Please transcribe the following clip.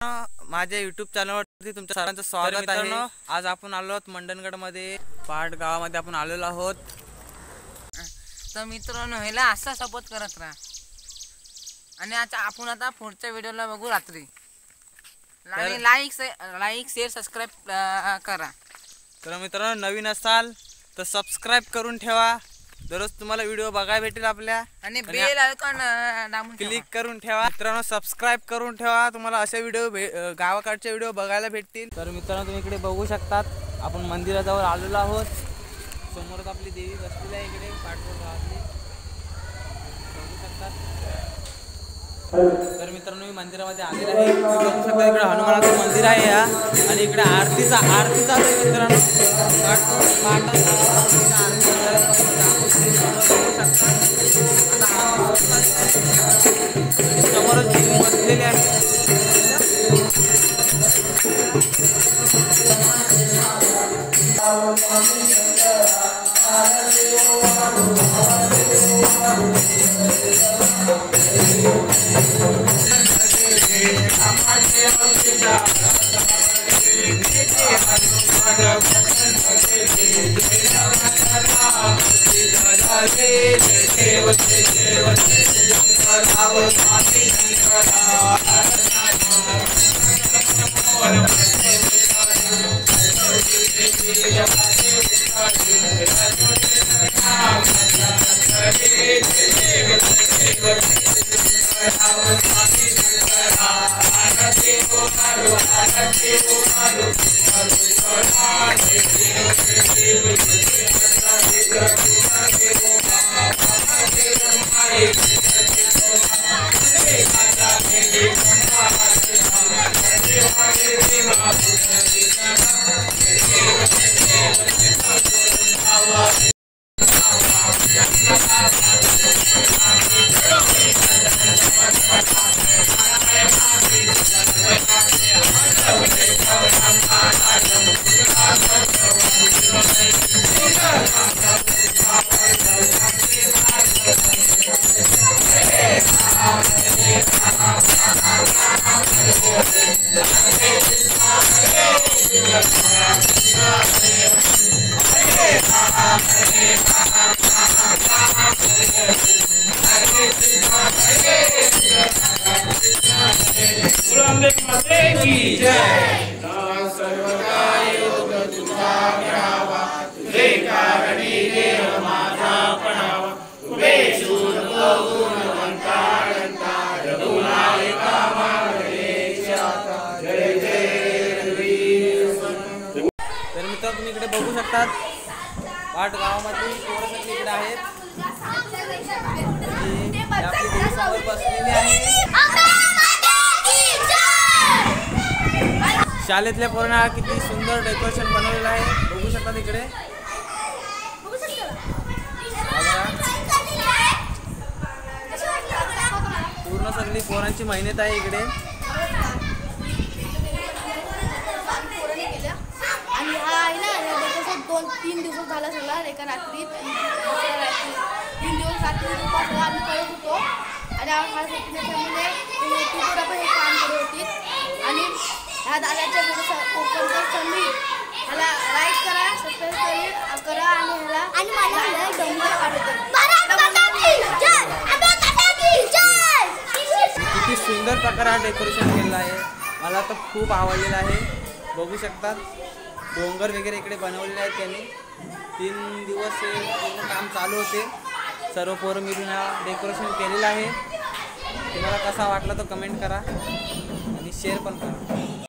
माझ्या YouTube चॅनलवरती तुमच्या सर्वांचं स्वागत आहे। आज आपण आलो आहोत मंडणगडमध्ये, पहाड गावामध्ये आपण आलेलो आहोत। तर मित्रांनो, ह्याला असा सपोर्ट करत राहा आणि आता आपण पुढच्या व्हिडिओला बघू रात्री। आणि लाईक शेअर सबस्क्राइब करा। तर मित्रांनो, नवीन असाल तर सबस्क्राइब करून ठेवा, दररोज तुम्हाला व्हिडिओ बघायला भेटेल आपल्या। आणि बेल आयकॉन दाबून क्लिक करून ठेवा। मित्रांनो, सबस्क्राइब करून ठेवा, तुम्हाला असे व्हिडिओ गावाकडचे व्हिडिओ बघायला भेटतील। तर मित्रांनो, तुम्ही इकडे बघू शकतात, आपण मंदिराजवळ आलेलो आहोत। समोरच आपली देवी बसलेली आहे इकडे पाठवून गावातली, बघू शकतात। तर मित्रांनो, मी मंदिरामध्ये आलेलो आहे। बघू शकता इकडे हनुमानाचं मंदिर आहे या, आणि इकडे आरती चालू आहे मित्रांनो। समोरच देवी बसलेली आहे। तर मित्रांनो, तुम्ही इकडे बघू शकतात, पाट गावामध्ये पोरं सगळी इकडे आहेत। आपली देवी समोर बसलेली आहे। शाळेतल्या पोरांना किती सुंदर डेकोरेशन बनवलेलं आहे, बघू शकतात इकडे। पूर्ण सगळी पोरांची मेहनत आहे इकडे। आणि हा आहे ना, डेकोरेशन 2-3 दिवस झाला सगळा। एका रात्रीत 3 दिवस रात्री उपास आम्ही करत होतो, आणि आम्हाला फॅमिलीने युट्यूबवर आपण हे काम करत होती। आणि ह्या दादाच्या व्हिडिओ ह्याला लाईक करा, सबस्क्राईब करा, आणि मला डोंगर काढतो। किती सुंदर प्रकारे हा डेकोरेशन केलेला आहे, मला तर खूप आवडलेला आहे। बघू शकतात, डोंगर वगैरे इकडे बनवलेले आहेत त्यांनी। 3 दिवस हे पूर्ण काम चालू होते। सर्व पोरं मिळून हा डेकोरेशन केलेलं आहे। तुम्हाला कसा वाटला तो कमेंट करा आणि शेअर पण करा।